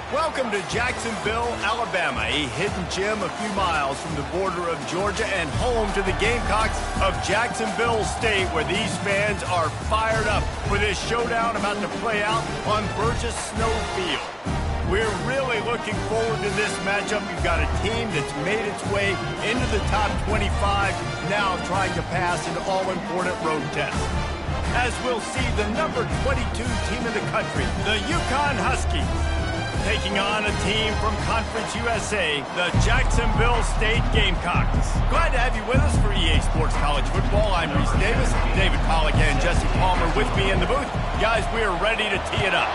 Welcome to Jacksonville, Alabama, a hidden gem a few miles from the border of Georgia and home to the Gamecocks of Jacksonville State, where these fans are fired up for this showdown about to play out on Burgess Snow Field. We're really looking forward to this matchup. You've got a team that's made its way into the top 25, now trying to pass an all-important road test. As we'll see the number 22 team in the country, the Uconn Huskies, taking on a team from Conference USA, the Jacksonville State Gamecocks. Glad to have you with us for EA Sports College Football. I'm Reese Davis, David Pollack and Jesse Palmer with me in the booth. Guys, we are ready to tee it up.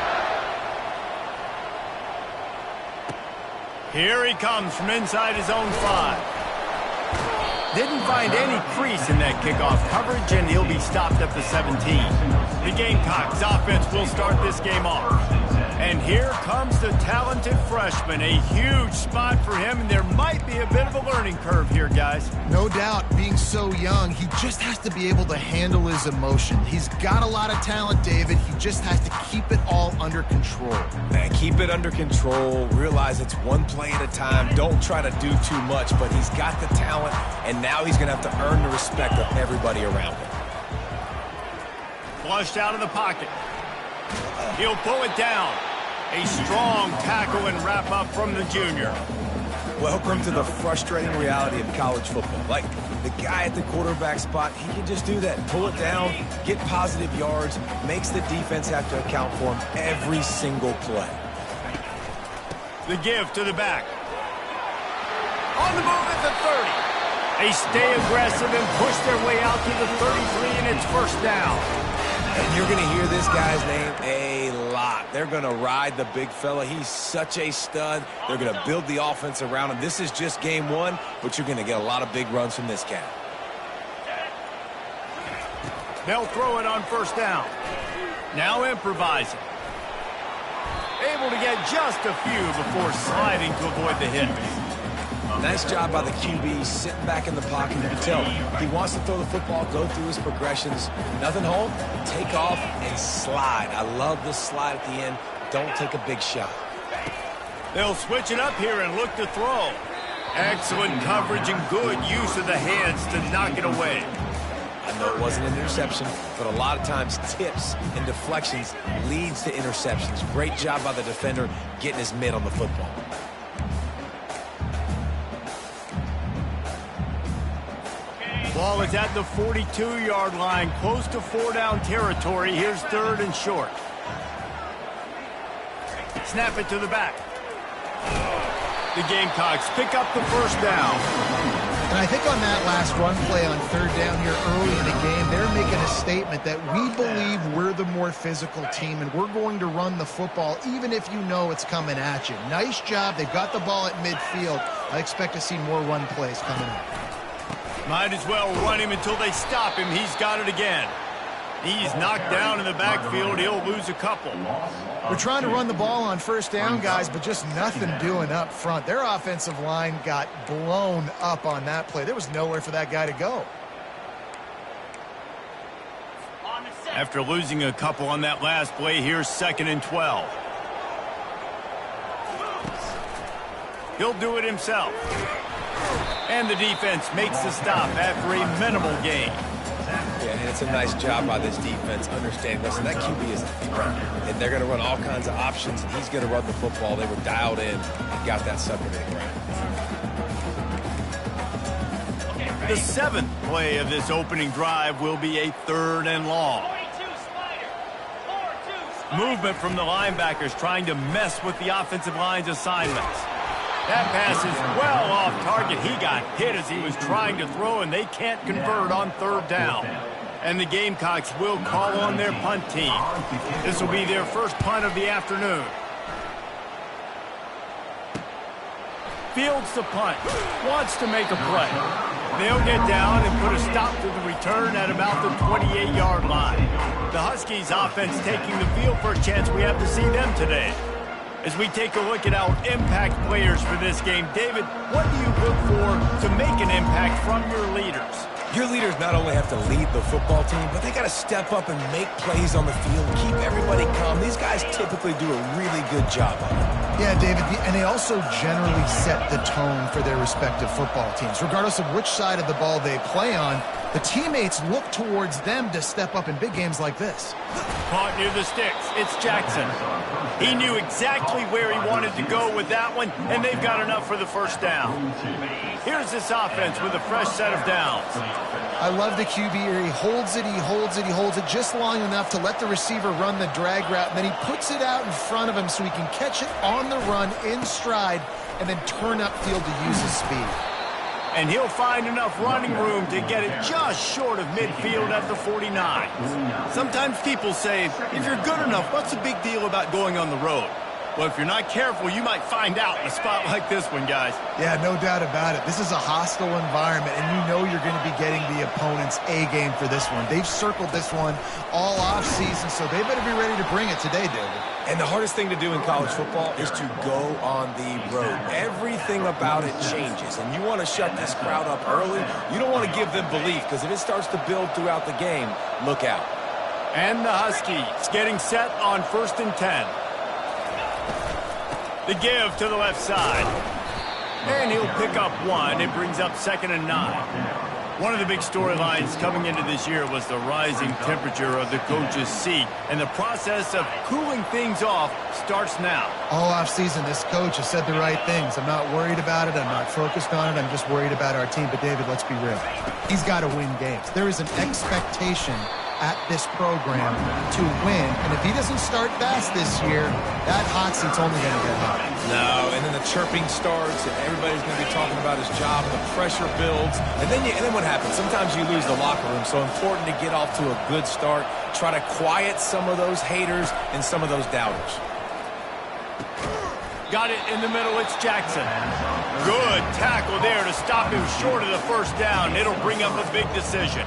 Here he comes from inside his own 5. Didn't find any crease in that kickoff coverage, and he'll be stopped at the 17. The Gamecocks offense will start this game off. And here comes the talented freshman. A huge spot for him, and there might be a bit of a learning curve here, guys. No doubt, being so young, he just has to be able to handle his emotion. He's got a lot of talent, David. He just has to keep it all under control. Man, keep it under control. Realize it's one play at a time. Don't try to do too much, but he's got the talent, and now he's going to have to earn the respect of everybody around him. Flushed out of the pocket. He'll pull it down. A strong tackle and wrap up from the junior. Welcome to the frustrating reality of college football. Like, the guy at the quarterback spot, he can just do that. Pull it down, get positive yards, makes the defense have to account for him every single play. The give to the back. On the move at the 30. They stay aggressive and push their way out to the 33, and it's first down. And you're going to hear this guy's name a lot. They're going to ride the big fella. He's such a stud. They're going to build the offense around him. This is just game one, but you're going to get a lot of big runs from this cat. They'll throw it on first down. Now improvising. Able to get just a few before sliding to avoid the hit. Nice job by the QB, sitting back in the pocket. You can tell he wants to throw the football, go through his progressions. Nothing home, take off, and slide. I love this slide at the end. Don't take a big shot. They'll switch it up here and look to throw. Excellent coverage and good use of the hands to knock it away. I know it wasn't an interception, but a lot of times tips and deflections leads to interceptions. Great job by the defender getting his mitt on the football. Ball is at the 42-yard line, close to 4-down territory. Here's third and short. Snap it to the back. The Gamecocks pick up the first down. And I think on that last run play on third down here early in the game, they're making a statement that we believe we're the more physical team and we're going to run the football even if you know it's coming at you. Nice job. They've got the ball at midfield. I expect to see more run plays coming up. Might as well run him until they stop him. He's got it again. He's knocked down in the backfield. He'll lose a couple. We're trying to run the ball on first down, guys, but just nothing doing up front. Their offensive line got blown up on that play. There was nowhere for that guy to go. After losing a couple on that last play, here's 2nd and 12. He'll do it himself. And the defense makes the stop after a minimal gain. Yeah, and it's a nice job by this defense understanding, listen, that QB is a threat, and they're going to run all kinds of options, and he's going to run the football. They were dialed in and got that sucker to the ground. The 7th play of this opening drive will be a 3rd and long. Movement from the linebackers trying to mess with the offensive line's assignments. That pass is well off target. He got hit as he was trying to throw, and they can't convert on third down. And the Gamecocks will call on their punt team. This will be their first punt of the afternoon. Fields the punt. Wants to make a play. They'll get down and put a stop to the return at about the 28-yard line. The Huskies offense taking the field for a chance. We have to see them today. As we take a look at our impact players for this game, David, what do you look for to make an impact from your leaders? Your leaders not only have to lead the football team, but they got to step up and make plays on the field, keep everybody calm. These guys typically do a really good job of it. Yeah, David, and they also generally set the tone for their respective football teams. Regardless of which side of the ball they play on, the teammates look towards them to step up in big games like this. Caught near the sticks. It's Jackson. He knew exactly where he wanted to go with that one, and they've got enough for the first down. Here's this offense with a fresh set of downs. I love the QB here. He holds it, he holds it, he holds it just long enough to let the receiver run the drag route, and then he puts it out in front of him so he can catch it on the run in stride and then turn upfield to use his speed. And he'll find enough running room to get it just short of midfield at the 49. Sometimes people say, if you're good enough, what's the big deal about going on the road? Well, if you're not careful, you might find out in a spot like this one, guys. Yeah, no doubt about it. This is a hostile environment, and you know you're going to be getting the opponent's A game for this one. They've circled this one all offseason, so they better be ready to bring it today, David. And the hardest thing to do in college football is to go on the road. Everything about it changes, and you want to shut this crowd up early. You don't want to give them belief, because if it starts to build throughout the game, look out. And the Huskies getting set on 1st and 10. The give to the left side. And he'll pick up one. It brings up 2nd and 9. One of the big storylines coming into this year was the rising temperature of the coach's seat. And the process of cooling things off starts now. All offseason, this coach has said the right things. I'm not worried about it. I'm not focused on it. I'm just worried about our team. But, David, let's be real. He's got to win games. There is an expectation at this program to win, and if he doesn't start fast this year, that hot seat's only going to get hot. No, and then the chirping starts, and everybody's going to be talking about his job, and the pressure builds, and then what happens? Sometimes you lose the locker room, so important to get off to a good start, try to quiet some of those haters and some of those doubters. Got it in the middle, it's Jackson. Good tackle there to stop him short of the first down. It'll bring up a big decision.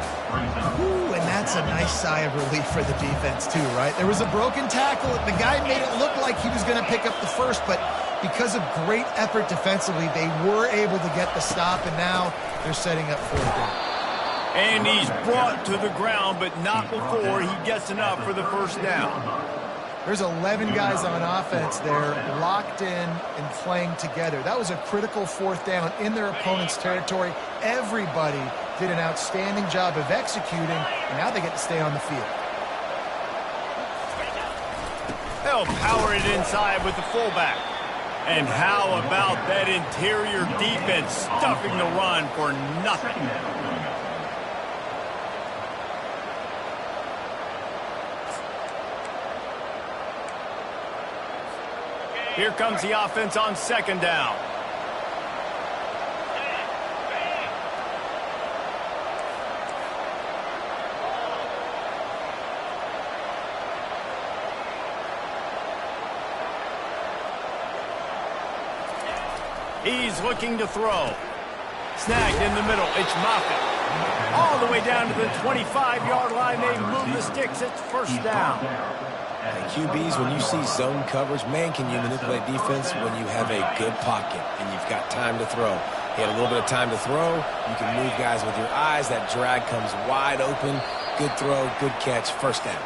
Ooh, and that's a nice sigh of relief for the defense too, right? There was a broken tackle. The guy made it look like he was going to pick up the first, but because of great effort defensively, they were able to get the stop, and now they're setting up 4th down. And he's brought to the ground, but not before he gets enough for the first down. There's 11 guys on offense there locked in and playing together. That was a critical 4th down in their opponent's territory. Everybody did an outstanding job of executing, and now they get to stay on the field. They'll power it inside with the fullback. And how about that interior defense stuffing the run for nothing? Here comes the offense on 2nd down. He's looking to throw. Snagged in the middle. It's Moffitt. All the way down to the 25-yard line. They move the sticks. It's 1st down. QBs, when you see zone coverage, man, can you manipulate defense when you have a good pocket and you've got time to throw. He had a little bit of time to throw. You can move guys with your eyes. That drag comes wide open. Good throw, good catch, 1st down.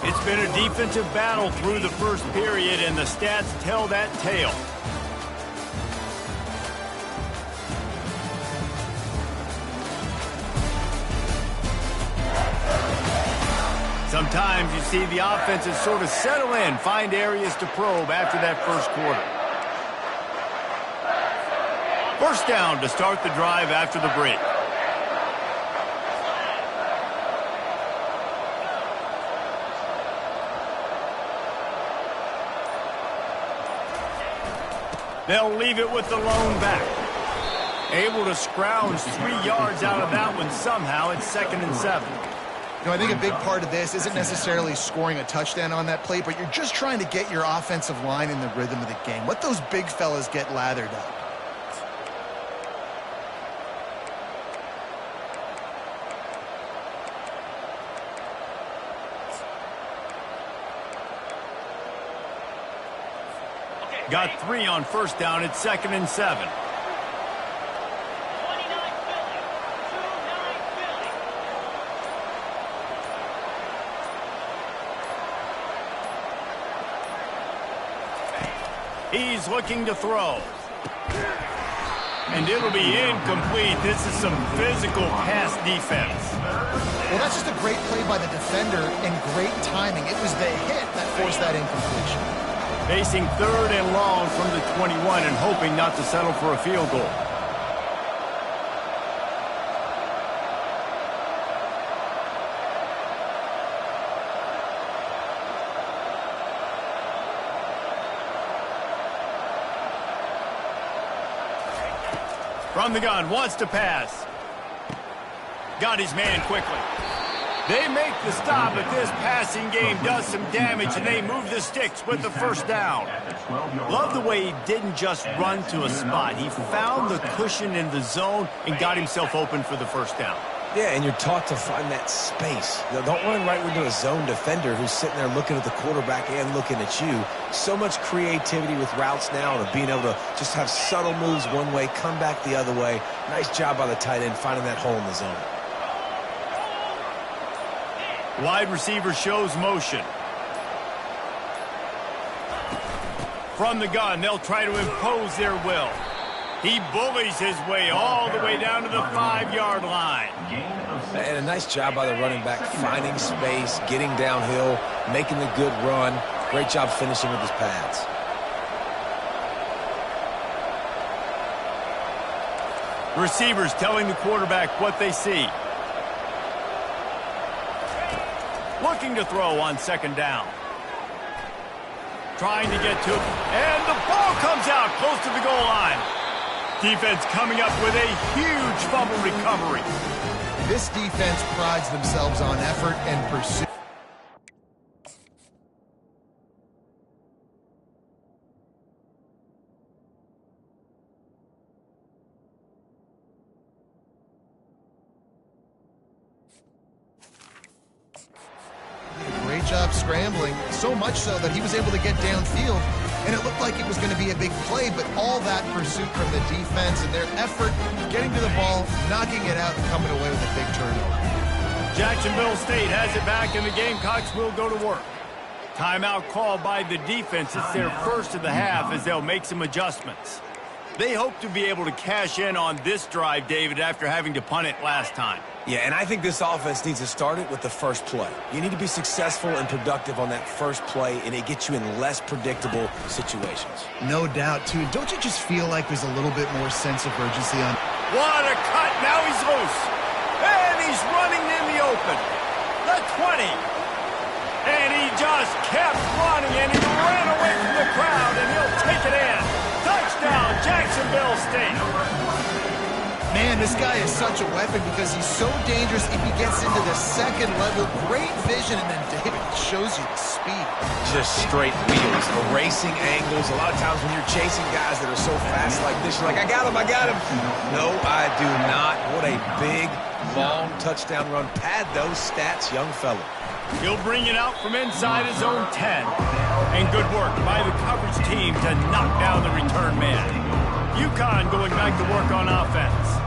It's been a defensive battle through the first period, and the stats tell that tale. Sometimes you see the offenses sort of settle in, find areas to probe after that first quarter. 1st down to start the drive after the break. They'll leave it with the lone back. Able to scrounge 3 yards out of that one somehow. It's 2nd and 7. You know, I think a big part of this isn't necessarily scoring a touchdown on that play, but you're just trying to get your offensive line in the rhythm of the game. Let those big fellas get lathered up. Got 3 on 1st down. It's 2nd and 7. He's looking to throw. And it'll be incomplete. This is some physical pass defense. Well, that's just a great play by the defender and great timing. It was the hit that forced that incompletion. Facing 3rd and long from the 21 and hoping not to settle for a field goal. From the gun, wants to pass. Got his man quickly. They make the stop, but this passing game does some damage, and they move the sticks with the first down. Love the way he didn't just run to a spot. He found the cushion in the zone and got himself open for the first down. Yeah, and you're taught to find that space. Now, don't run right into a zone defender who's sitting there looking at the quarterback and looking at you. So much creativity with routes now and being able to just have subtle moves one way, come back the other way. Nice job by the tight end finding that hole in the zone. Wide receiver shows motion. From the gun, they'll try to impose their will. He bullies his way all the way down to the 5-yard line. And a nice job by the running back, finding space, getting downhill, making the good run. Great job finishing with his pads. Receivers telling the quarterback what they see. Looking to throw on 2nd down. Trying to get to it. And the ball comes out close to the goal line. Defense coming up with a huge fumble recovery. This defense prides themselves on effort and pursuit. Great job scrambling, so much so that he was able to get downfield, and it looked like it was going to be a big play, but all that pursuit from the defense and their effort getting to the ball, knocking it out, and coming away with a big turnover. Jacksonville State has it back, and the Gamecocks will go to work. Timeout called by the defense. It's their first of the half as they'll make some adjustments. They hope to be able to cash in on this drive, David, after having to punt it last time. Yeah, and I think this offense needs to start it with the first play. You need to be successful and productive on that first play, and it gets you in less predictable situations. No doubt, too. Don't you just feel like there's a little bit more sense of urgency on... What a cut! Now he's loose. And he's running in the open. The 20. And he just kept running, and he ran away from the crowd, and he'll take it in. Touchdown, Jacksonville State. Man, this guy is such a weapon because he's so dangerous if he gets into the second level. Great vision, and then David shows you the speed. Just straight wheels, erasing angles. A lot of times when you're chasing guys that are so fast like this, you're like, I got him, I got him. No, I do not. What a big, long touchdown run. Pad those stats, young fella. He'll bring it out from inside his own 10. And good work by the coverage team to knock down the return man. Uconn going back to work on offense.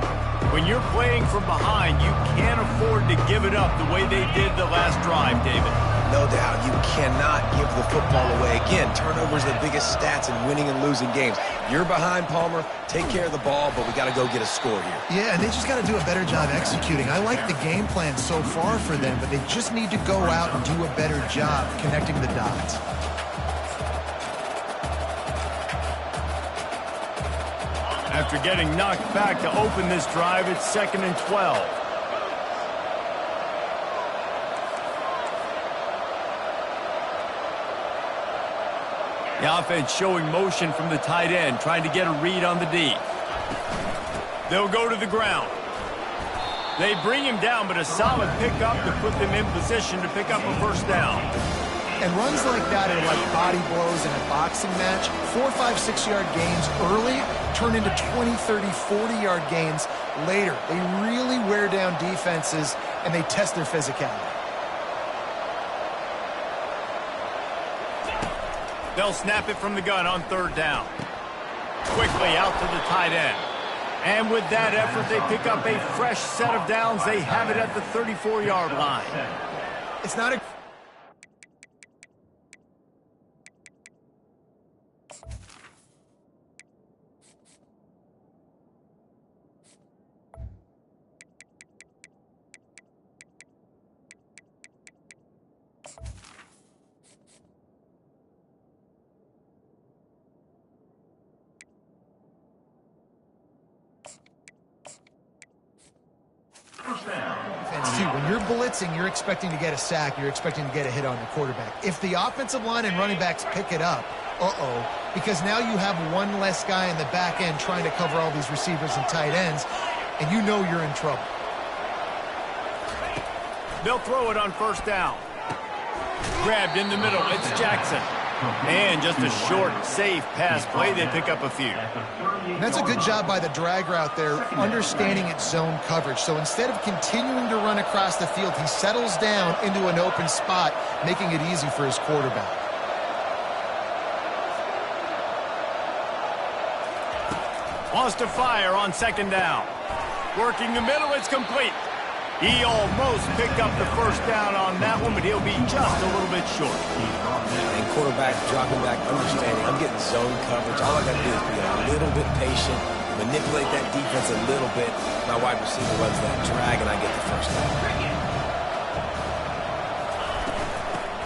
When you're playing from behind, you can't afford to give it up the way they did the last drive, David. No doubt, you cannot give the football away. Again, turnovers are the biggest stats in winning and losing games. You're behind, Palmer. Take care of the ball, but we got to go get a score here. Yeah, and they just got to do a better job executing. I like the game plan so far for them, but they just need to go out and do a better job connecting the dots. After getting knocked back to open this drive, it's 2nd and 12. The offense showing motion from the tight end, trying to get a read on the D. They'll go to the ground. They bring him down, but a solid pickup to put them in position to pick up a first down. And runs like that are like body blows in a boxing match. 4, 5, 6-yard gains early turn into 20, 30, 40-yard gains later. They really wear down defenses, and they test their physicality. They'll snap it from the gun on 3rd down. Quickly out to the tight end. And with that effort, they pick up a fresh set of downs. They have it at the 34-yard line. It's not a... too. When you're blitzing, you're expecting to get a sack. You're expecting to get a hit on your quarterback. If the offensive line and running backs pick it up, because now you have one less guy in the back end trying to cover all these receivers and tight ends, and you know you're in trouble. They'll throw it on first down. Grabbed in the middle. It's Jackson. And just a short, safe pass play. They pick up a few. And that's a good job by the drag route there, understanding its zone coverage. So instead of continuing to run across the field, he settles down into an open spot, making it easy for his quarterback. Wants to fire on second down. Working the middle, it's complete. He almost picked up the first down on that one, but he'll be just a little bit short. And quarterback dropping back, understanding I'm getting zone coverage. All I got to do is be a little bit patient, manipulate that defense a little bit. My wide receiver runs that drag, and I get the first down.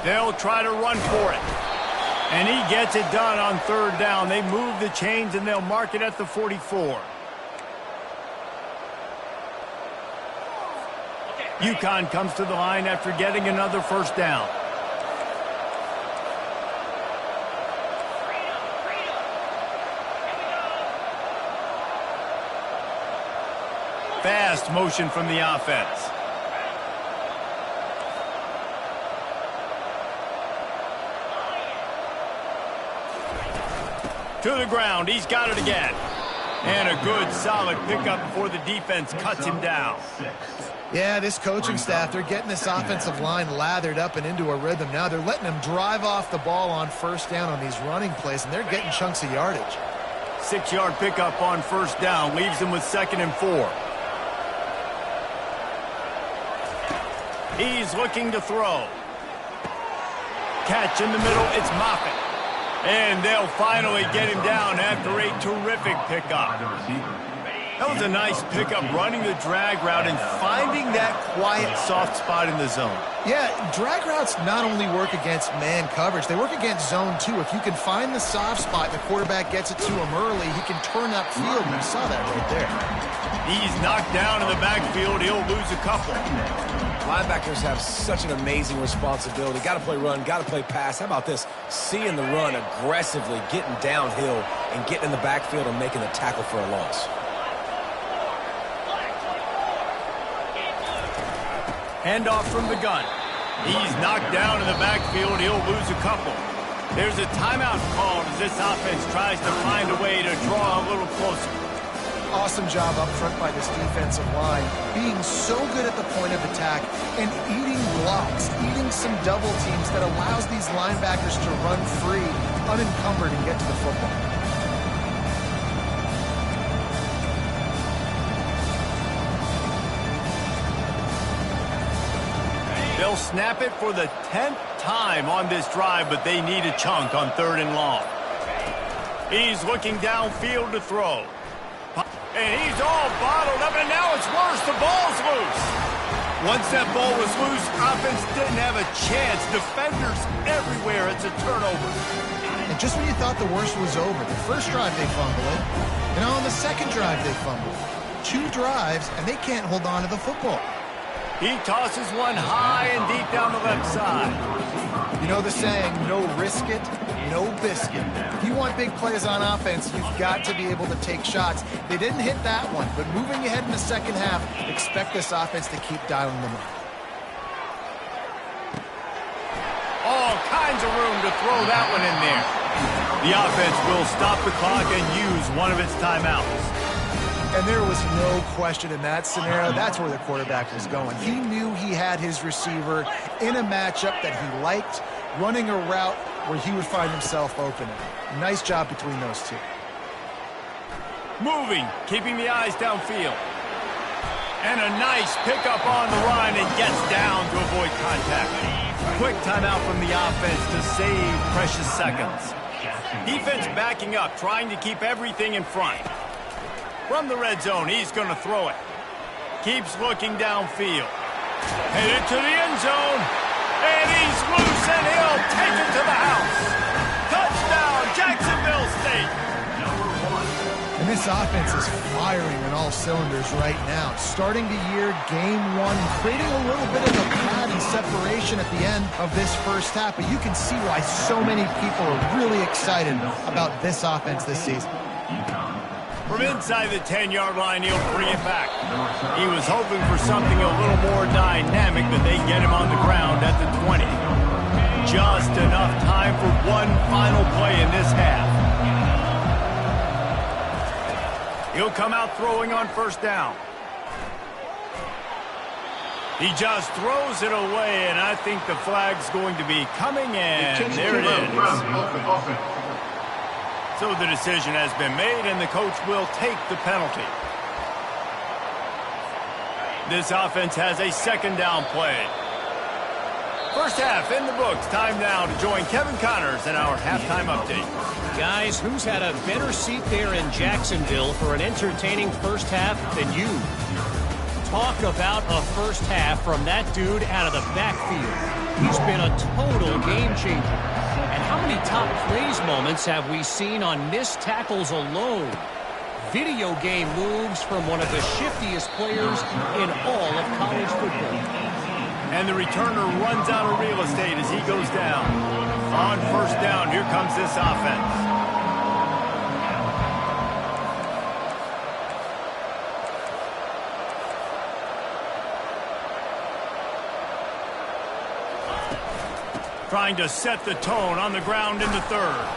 They'll try to run for it. And he gets it done on third down. They move the chains, and they'll mark it at the 44. Uconn comes to the line after getting another first down. Fast motion from the offense. To the ground. He's got it again. And a good, solid pickup before the defense cuts him down. Yeah, this coaching staff, they're getting this offensive line lathered up and into a rhythm. Now they're letting them drive off the ball on first down on these running plays, and they're getting chunks of yardage. 6-yard pickup on first down. Leaves them with 2nd and 4. He's looking to throw. Catch in the middle. It's Moffitt. And they'll finally get him down after a terrific pickup. That was a nice pickup, running the drag route and finding that quiet, soft spot in the zone. Yeah, drag routes not only work against man coverage, they work against zone too. If you can find the soft spot and the quarterback gets it to him early, he can turn upfield. You saw that right there. He's knocked down in the backfield. He'll lose a couple. Linebackers have such an amazing responsibility. Got to play run, got to play pass. How about this? Seeing the run aggressively, getting downhill, and getting in the backfield and making the tackle for a loss. Handoff from the gun. He's knocked down in the backfield. He'll lose a couple. There's a timeout called as this offense tries to find a way to draw a little closer. Awesome job up front by this defensive line, being so good at the point of attack and eating blocks, eating some double teams that allows these linebackers to run free, unencumbered, and get to the football. They'll snap it for the 10th time on this drive, but they need a chunk on 3rd and long. He's looking downfield to throw. And he's all bottled up, and now it's worse. The ball's loose. Once that ball was loose, offense didn't have a chance. Defenders everywhere. It's a turnover. And just when you thought the worst was over, the first drive they fumble it, and on the second drive they fumble it. 2 drives, and they can't hold on to the football. He tosses one high and deep down the left side. You know the saying, no risk it, no biscuit. If you want big plays on offense, you've got to be able to take shots. They didn't hit that one, but moving ahead in the second half, expect this offense to keep dialing them up. All kinds of room to throw that one in there. The offense will stop the clock and use one of its timeouts. And there was no question in that scenario. That's where the quarterback was going. He knew he had his receiver in a matchup that he liked, running a route where he would find himself open. Nice job between those two. Moving, keeping the eyes downfield. And a nice pickup on the run and gets down to avoid contact. Quick timeout from the offense to save precious seconds. Defense backing up, trying to keep everything in front. From the red zone, he's going to throw it. Keeps looking downfield. Headed to the end zone. And he's loose, and he'll take it to the house. Touchdown, Jacksonville State. And This offense is firing on all cylinders right now. Starting the year, game one, creating a little bit of a pad and separation at the end of this first half. But you can see why so many people are really excited about this offense this season. From inside the 10-yard line, he'll bring it back. He was hoping for something a little more dynamic, but they get him on the ground at the 20. Just enough time for one final play in this half. He'll come out throwing on first down. He just throws it away, and I think the flag's going to be coming in. There it is. So the decision has been made, and the coach will take the penalty. This offense has a second down play. First half in the books. Time now to join Kevin Connors in our halftime update. Guys, who's had a better seat there in Jacksonville for an entertaining first half than you? Talk about a first half from that dude out of the backfield. He's been a total game changer. And how many top plays moments have we seen on missed tackles alone? Video game moves from one of the shiftiest players in all of college football. And the returner runs out of real estate as he goes down. On first down, here comes this offense. Trying to set the tone on the ground in the third.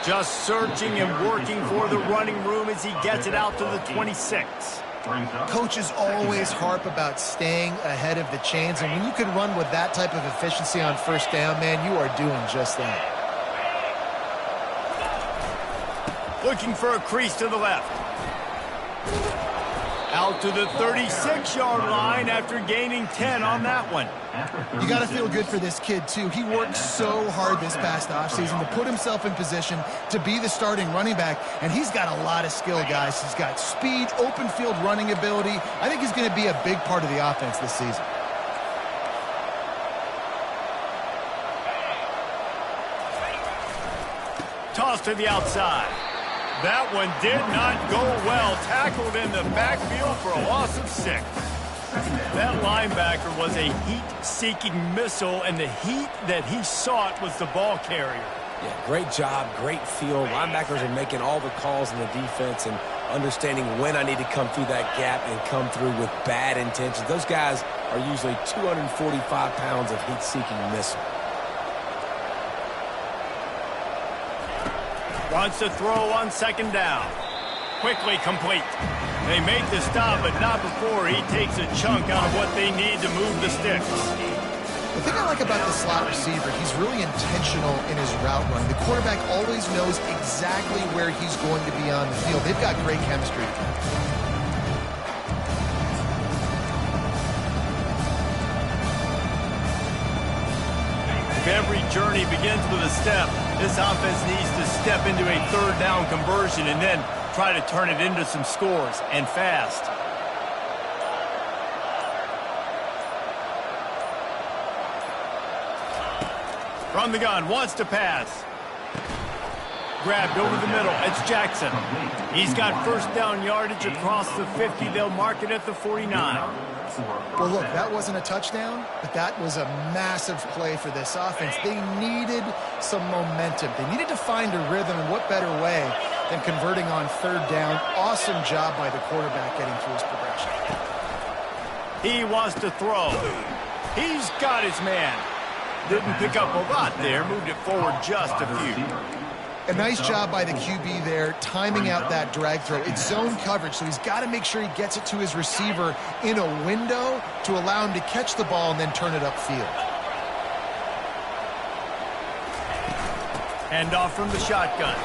Just searching and working for the running room as he gets it out to the 26. Coaches always harp about staying ahead of the chains, and when you can run with that type of efficiency on first down, man, you are doing just that. Looking for a crease to the left. Out to the 36-yard line after gaining 10 on that one. You got to feel good for this kid, too. He worked so hard this past offseason to put himself in position to be the starting running back, and he's got a lot of skill, guys. He's got speed, open field running ability. I think he's going to be a big part of the offense this season. Toss to the outside. That one did not go well. Tackled in the backfield for a loss of 6. That linebacker was a heat-seeking missile, and the heat that he sought was the ball carrier. Yeah, great job, great feel. Linebackers are making all the calls in the defense and understanding when I need to come through that gap and come through with bad intentions. Those guys are usually 245 pounds of heat-seeking missile. Wants to throw on second down. Quickly complete. They make the stop, but not before he takes a chunk out of what they need to move the sticks. The thing I like about the slot receiver, he's really intentional in his route run. The quarterback always knows exactly where he's going to be on the field. They've got great chemistry. If every journey begins with a step, this offense needs to step into a third down conversion and then try to turn it into some scores, and fast. From the gun, wants to pass. Grabbed over the middle. It's Jackson. He's got first down yardage across the 50. They'll mark it at the 49. Well, look, that wasn't a touchdown, but that was a massive play for this offense. They needed some momentum. They needed to find a rhythm, and what better way than converting on third down. Awesome job by the quarterback getting through his progression. He wants to throw. He's got his man. Didn't pick up a lot there, moved it forward just a few. A nice job by the QB there, timing out that drag throw. It's zone coverage, so he's got to make sure he gets it to his receiver in a window to allow him to catch the ball and then turn it upfield. Hand off from the shotgun.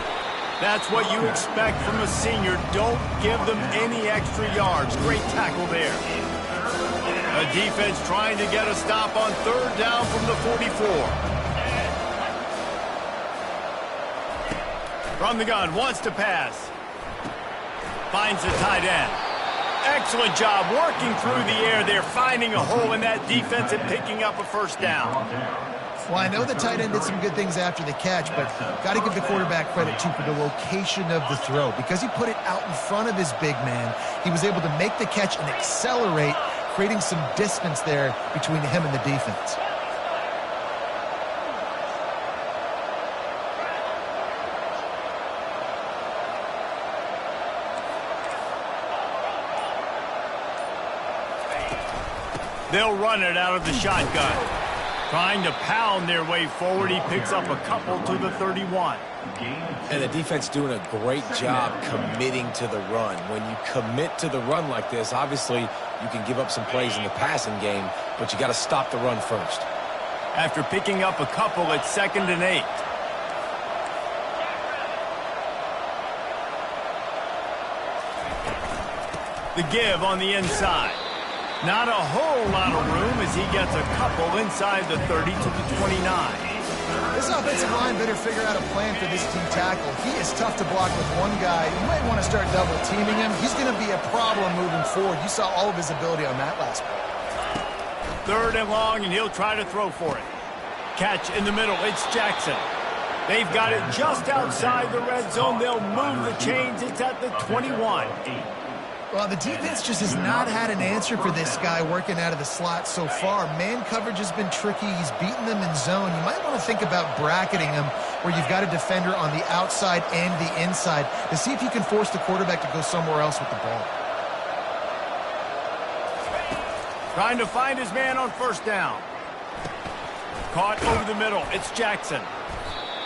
That's what you expect from a senior. Don't give them any extra yards. Great tackle there. A defense trying to get a stop on third down from the 44. From the gun, wants to pass. Finds the tight end. Excellent job working through the air. They're finding a hole in that defense and picking up a first down. Well, I know the tight end did some good things after the catch, but got to give the quarterback credit, too, for the location of the throw. Because he put it out in front of his big man, he was able to make the catch and accelerate, creating some distance there between him and the defense. They'll run it out of the shotgun. Trying to pound their way forward, he picks up a couple to the 31. And the defense doing a great job committing to the run. When you commit to the run like this, obviously you can give up some plays in the passing game, but you got to stop the run first. After picking up a couple, it's 2nd and 8. The give on the inside. Not a whole lot of room as he gets a couple inside the 30 to the 29. This offensive line better figure out a plan for this team tackle. He is tough to block with one guy. You might want to start double teaming him. He's going to be a problem moving forward. You saw all of his ability on that last play. 3rd and long, and he'll try to throw for it. Catch in the middle. It's Jackson. They've got it just outside the red zone. They'll move the chains. It's at the 21. Well, the defense just has not had an answer for this guy working out of the slot so far. Man coverage has been tricky. He's beaten them in zone. You might want to think about bracketing him where you've got a defender on the outside and the inside to see if you can force the quarterback to go somewhere else with the ball. Trying to find his man on 1st down. Caught over the middle. It's Jackson.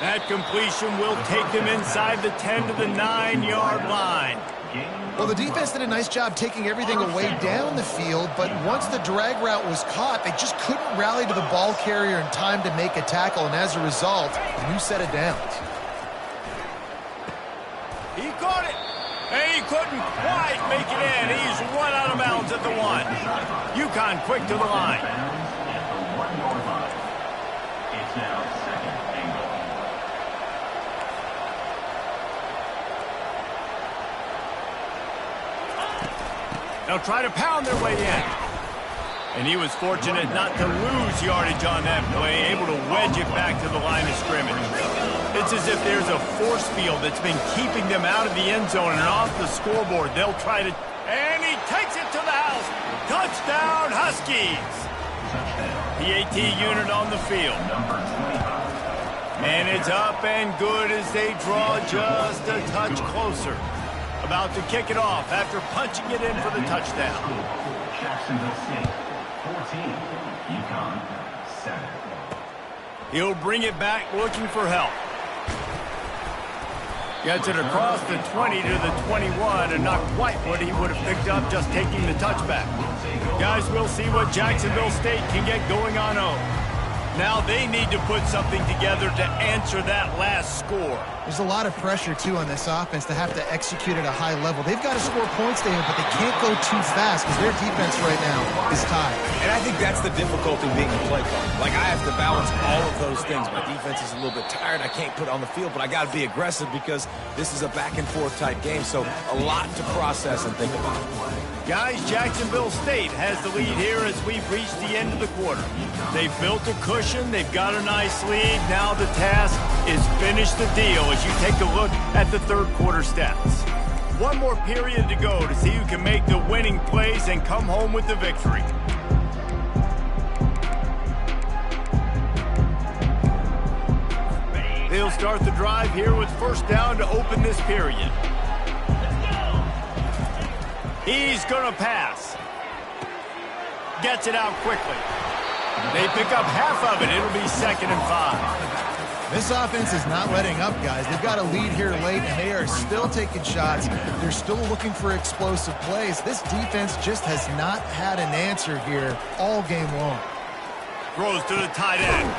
That completion will take him inside the 10 to the 9-yard line. Well, the defense did a nice job taking everything away down the field, but once the drag route was caught, they just couldn't rally to the ball carrier in time to make a tackle, and as a result, a new set of downs. He caught it, and he couldn't quite make it in. He's run out of bounds at the 1. Uconn quick to the line. It's now 2nd and goal. They'll try to pound their way in. And he was fortunate not to lose yardage on that play, able to wedge it back to the line of scrimmage. It's as if there's a force field that's been keeping them out of the end zone and off the scoreboard. They'll try to... And he takes it to the house. Touchdown, Huskies. PAT unit on the field. And it's up and good as they draw just a touch closer. About to kick it off after punching it in for the touchdown. Jacksonville State, 14. Uconn, 7. He'll bring it back looking for help. Gets it across the 20 to the 21 and not quite what he would have picked up just taking the touchback. Guys, we'll see what Jacksonville State can get going on home. Now they need to put something together to answer that last score. There's a lot of pressure, too, on this offense to have to execute at a high level. They've got to score points, David, but they can't go too fast because their defense right now is tied. And I think that's the difficulty being a play caller. Like, I have to balance all of those things. My defense is a little bit tired. I can't put it on the field, but I got to be aggressive because this is a back-and-forth type game, so a lot to process and think about. Guys, Jacksonville State has the lead here as we've reached the end of the quarter. They've built a cushion. They've got a nice lead. Now the task is finish the deal as you take a look at the third quarter stats. One more period to go to see who can make the winning plays and come home with the victory. They'll start the drive here with 1st down to open this period. He's going to pass. Gets it out quickly. They pick up half of it. It'll be 2nd and 5. This offense is not letting up, guys. They've got a lead here late, and they are still taking shots. They're still looking for explosive plays. This defense just has not had an answer here all game long. Throws to the tight end.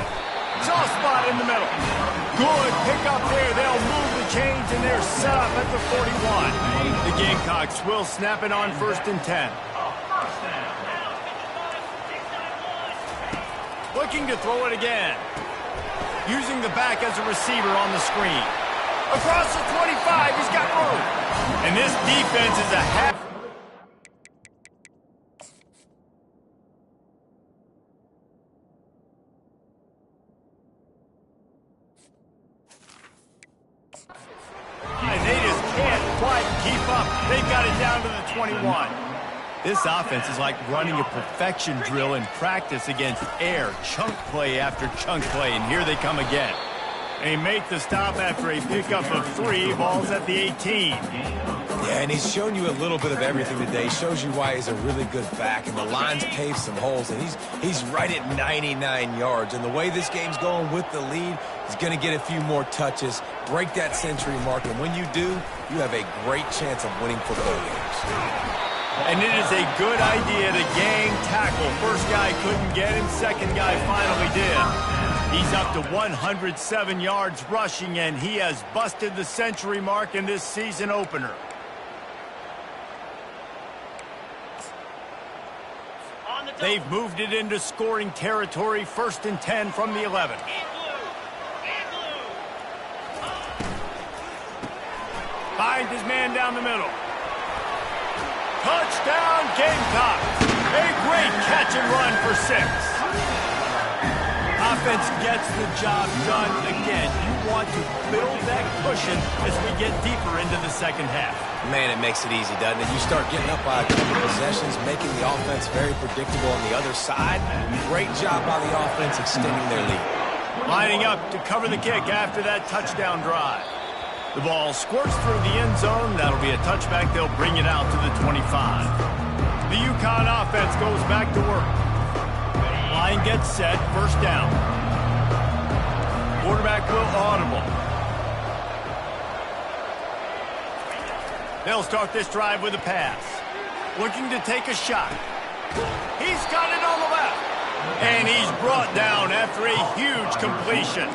Soft spot in the middle. Good pickup there. They'll move the chains, and they're set up at the 41. The Gamecocks will snap it on 1st and 10. Looking to throw it again. Using the back as a receiver on the screen. Across the 25, he's got room. And this defense is a half. quiet and keep up. They've got it down to the 21. This offense is like running a perfection drill in practice against air, chunk play after chunk play, and here they come again. They make the stop after a pickup of 3, balls at the 18. Yeah, and he's shown you a little bit of everything today. Shows you why he's a really good back, and the line's paved some holes, and he's right at 99 yards. And the way this game's going with the lead, he's going to get a few more touches, break that century mark, and when you do, you have a great chance of winning football games. And it is a good idea to gang tackle. First guy couldn't get him, second guy finally did. He's up to 107 yards rushing, and he has busted the century mark in this season opener. They've moved it into scoring territory, 1st and 10 from the 11. Finds his man down the middle. Touchdown, Gamecocks. A great catch and run for 6. Offense gets the job done again. You want to build that cushion as we get deeper into the second half. Man, it makes it easy, doesn't it? You start getting up by a couple of possessions, making the offense very predictable on the other side. Great job by the offense extending their lead. Lining up to cover the kick after that touchdown drive. The ball squirts through the end zone. That'll be a touchback. They'll bring it out to the 25. The Uconn offense goes back to work. Line gets set. 1st down. Quarterback will audible. They'll start this drive with a pass. Looking to take a shot. He's got it on the left. And he's brought down after a huge completion.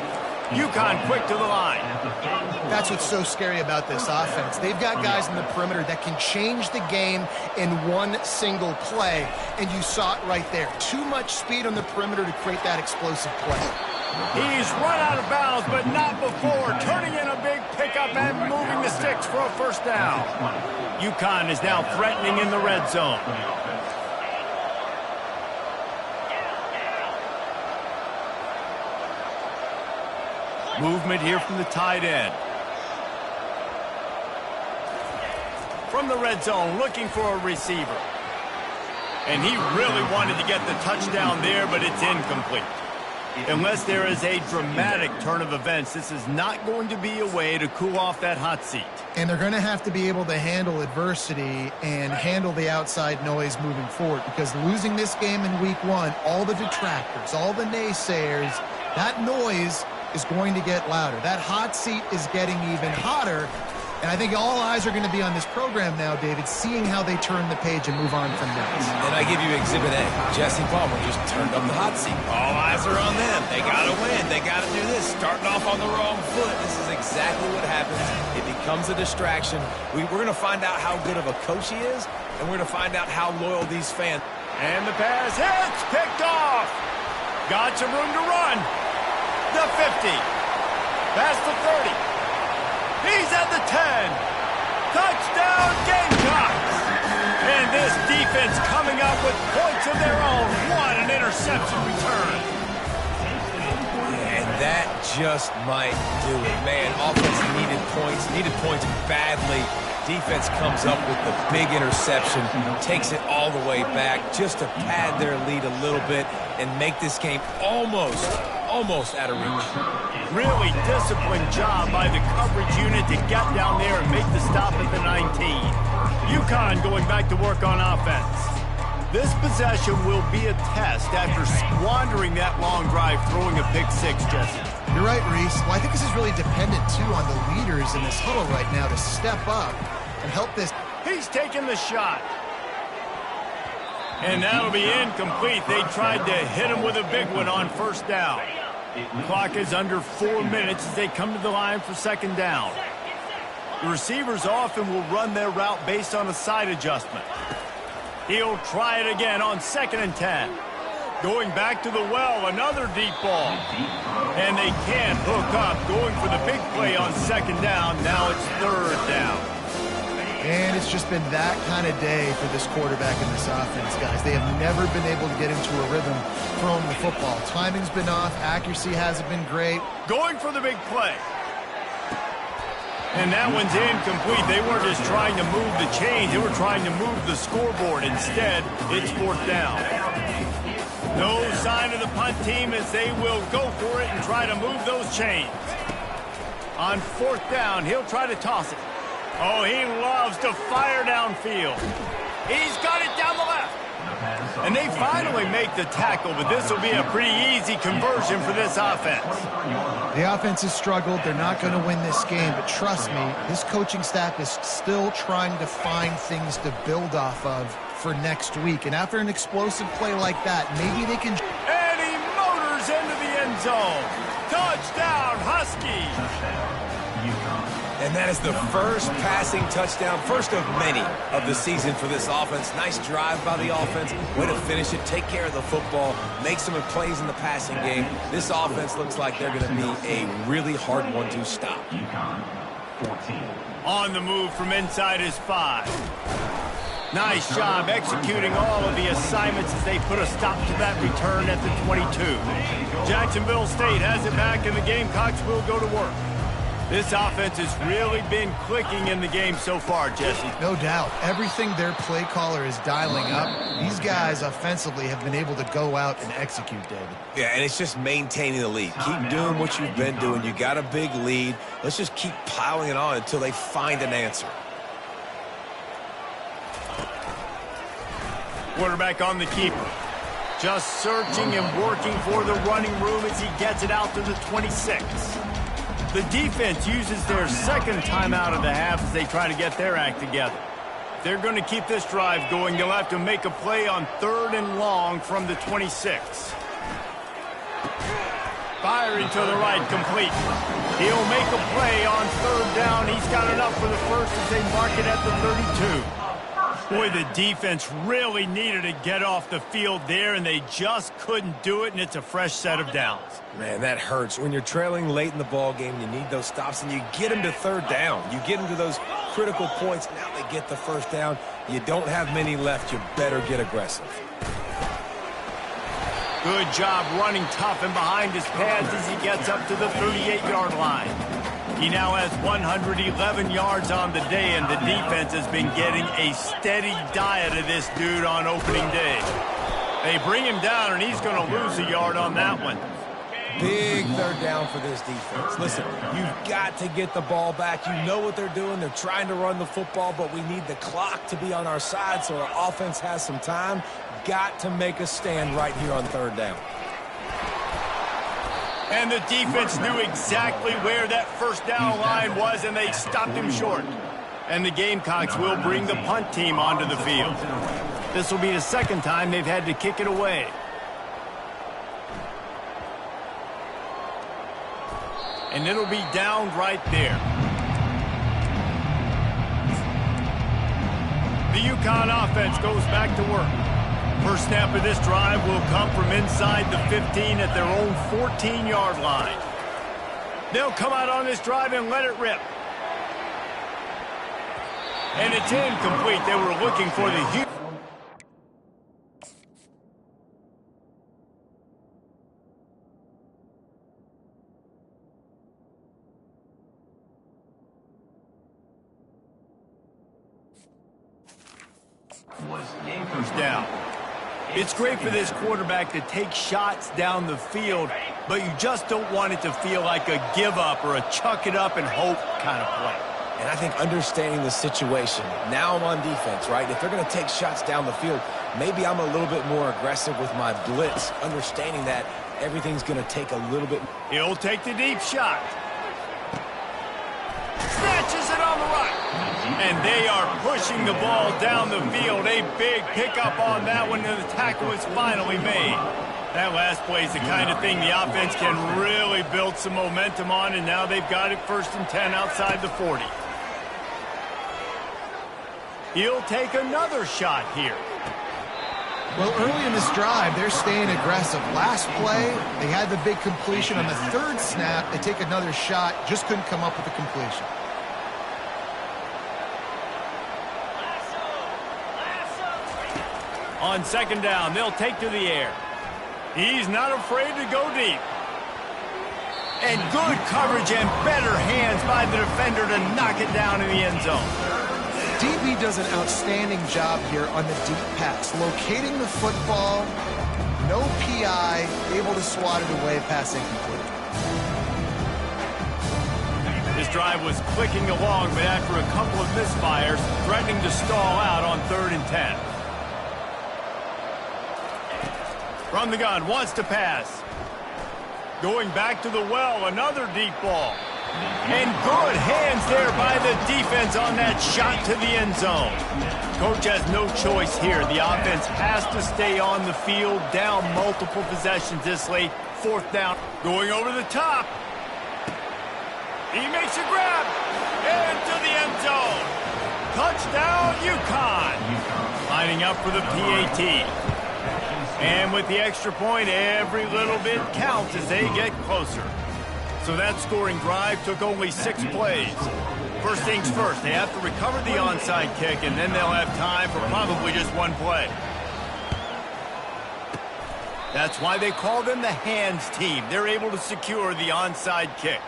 Uconn quick to the line. That's what's so scary about this offense. They've got guys in the perimeter that can change the game in one single play, and you saw it right there. Too much speed on the perimeter to create that explosive play. He's run out of bounds, but not before. Turning in a big pickup and moving the sticks for a 1st down. Uconn is now threatening in the red zone. Movement here from the tight end. From the red zone, looking for a receiver. And he really wanted to get the touchdown there, but it's incomplete. Unless there is a dramatic turn of events, this is not going to be a way to cool off that hot seat. And they're going to have to be able to handle adversity and handle the outside noise moving forward, because losing this game in week 1, all the detractors, all the naysayers, that noise is going to get louder. That hot seat is getting even hotter. And I think all eyes are going to be on this program now, David, seeing how they turn the page and move on from there. And I give you Exhibit A. Jesse Palmer just turned up the hot seat. All eyes are on them. They got to win. They got to do this. Starting off on the wrong foot. This is exactly what happens. It becomes a distraction. We're going to find out how good of a coach he is, and we're going to find out how loyal these fans. And the pass hits, picked off. Got some room to run. The 50. Past the 30. He's at the 10. Touchdown, Gamecocks. And this defense coming up with points of their own. What an interception return. And that just might do it. Man, offense needed points badly. Defense comes up with the big interception, takes it all the way back just to pad their lead a little bit and make this game almost out of reach. Really disciplined job by the coverage unit to get down there and make the stop at the 19. Uconn going back to work on offense. This possession will be a test after squandering that long drive, throwing a pick 6, Jesse. You're right, Reese. Well, I think this is really dependent, too, on the leaders in this huddle right now to step up and help this. He's taking the shot. And that'll be incomplete. They tried to hit him with a big one on 1st down. The clock is under 4 minutes as they come to the line for 2nd down. The receivers often will run their route based on a side adjustment. He'll try it again on 2nd and 10. Going back to the well, another deep ball. And they can't hook up, going for the big play on 2nd down. Now it's 3rd down. And it's just been that kind of day for this quarterback and this offense, guys. They have never been able to get into a rhythm throwing the football. Timing's been off. Accuracy hasn't been great. Going for the big play. And that one's incomplete. They weren't just trying to move the chains. They were trying to move the scoreboard. Instead, it's fourth down. No sign of the punt team as they will go for it and try to move those chains. On fourth down, he'll try to toss it. Oh, he loves to fire downfield. He's got it down the left. And they finally make the tackle, but this will be a pretty easy conversion for this offense. The offense has struggled. They're not going to win this game, but trust me, this coaching staff is still trying to find things to build off of for next week. And after an explosive play like that, maybe they can... And he motors into the end zone. Touchdown, Huskies. Touchdown, Uconn. And that is the first passing touchdown, first of many of the season for this offense. Nice drive by the offense. Way to finish it, take care of the football, make some plays in the passing game. This offense looks like they're going to be a really hard one to stop. Uconn, 14. On the move from inside his 5. Nice job executing all of the assignments as they put a stop to that return at the 22. Jacksonville State has it back, and the Gamecocks will go to work. This offense has really been clicking in the game so far, Jesse. No doubt. Everything their play caller is dialing up, these guys offensively have been able to go out and execute, David. Yeah, and it's just maintaining the lead. Keep doing what you've been doing. You got a big lead. Let's just keep piling it on until they find an answer. Quarterback on the keeper. Just searching and working for the running room as he gets it out to the 26. The defense uses their second timeout of the half as they try to get their act together. They're going to keep this drive going. They'll have to make a play on 3rd and long from the 26. Firing to the right, complete. He'll make a play on 3rd down. He's got enough for the first as they mark it at the 32. Boy, the defense really needed to get off the field there, and they just couldn't do it, and it's a fresh set of downs. Man, that hurts. When you're trailing late in the ball game, you need those stops, and you get them to 3rd down. You get them to those critical points. Now they get the 1st down. You don't have many left. You better get aggressive. Good job running tough and behind his pads as he gets up to the 38-yard line. He now has 111 yards on the day, and the defense has been getting a steady diet of this dude on opening day. They bring him down, and he's going to lose a yard on that one. Big 3rd down for this defense. Listen, you've got to get the ball back. You know what they're doing. They're trying to run the football, but we need the clock to be on our side so our offense has some time. Got to make a stand right here on 3rd down. And the defense knew exactly where that 1st down line was, and they stopped him short. And the Gamecocks will bring the punt team onto the field. This will be the 2nd time they've had to kick it away. And it'll be down right there. The Uconn offense goes back to work. First snap of this drive will come from inside the 15 at their own 14-yard line. They'll come out on this drive and let it rip. And it's incomplete. They were looking for the huge... First down. It's great for this quarterback to take shots down the field, but you just don't want it to feel like a give-up or a chuck-it-up and hope kind of play. And I think understanding the situation, now I'm on defense, right? If they're going to take shots down the field, maybe I'm a little bit more aggressive with my blitz, understanding that everything's going to take a little bit. He'll take the deep shot. Snatches it on the right. And they are pushing the ball down the field. A big pickup on that one, and the tackle is finally made. That last play is the kind of thing the offense can really build some momentum on, and now they've got it 1st and 10 outside the 40. He'll take another shot here. Well, early in this drive, they're staying aggressive. Last play, they had the big completion. On the 3rd snap, they take another shot, just couldn't come up with a completion. On 2nd down, they'll take to the air. He's not afraid to go deep. And good coverage and better hands by the defender to knock it down in the end zone. DB does an outstanding job here on the deep pass, locating the football, no PI, able to swat it away, pass incomplete. This drive was clicking along, but after a couple of misfires, threatening to stall out on 3rd and 10. From the gun, wants to pass. Going back to the well, another deep ball. And good hands there by the defense on that shot to the end zone. Coach has no choice here. The offense has to stay on the field, down multiple possessions this late. 4th down. Going over the top. He makes a grab. Into the end zone. Touchdown, Uconn. Lining up for the PAT. And with the extra point, every little bit counts as they get closer. So that scoring drive took only 6 plays. First things first, they have to recover the onside kick, and then they'll have time for probably just 1 play. That's why they call them the hands team. They're able to secure the onside kick.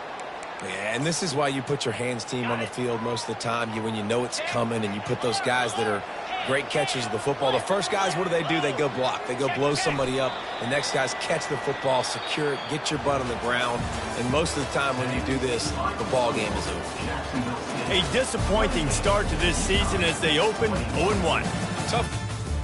Yeah, and this is why you put your hands team on the field most of the time. When you know it's coming, and you put those guys that are great catchers of the football. The first guys, what do? They go block. They go blow somebody up. The next guys catch the football, secure it, get your butt on the ground. And most of the time when you do this, the ball game is over. A disappointing start to this season as they open 0-1. Tough.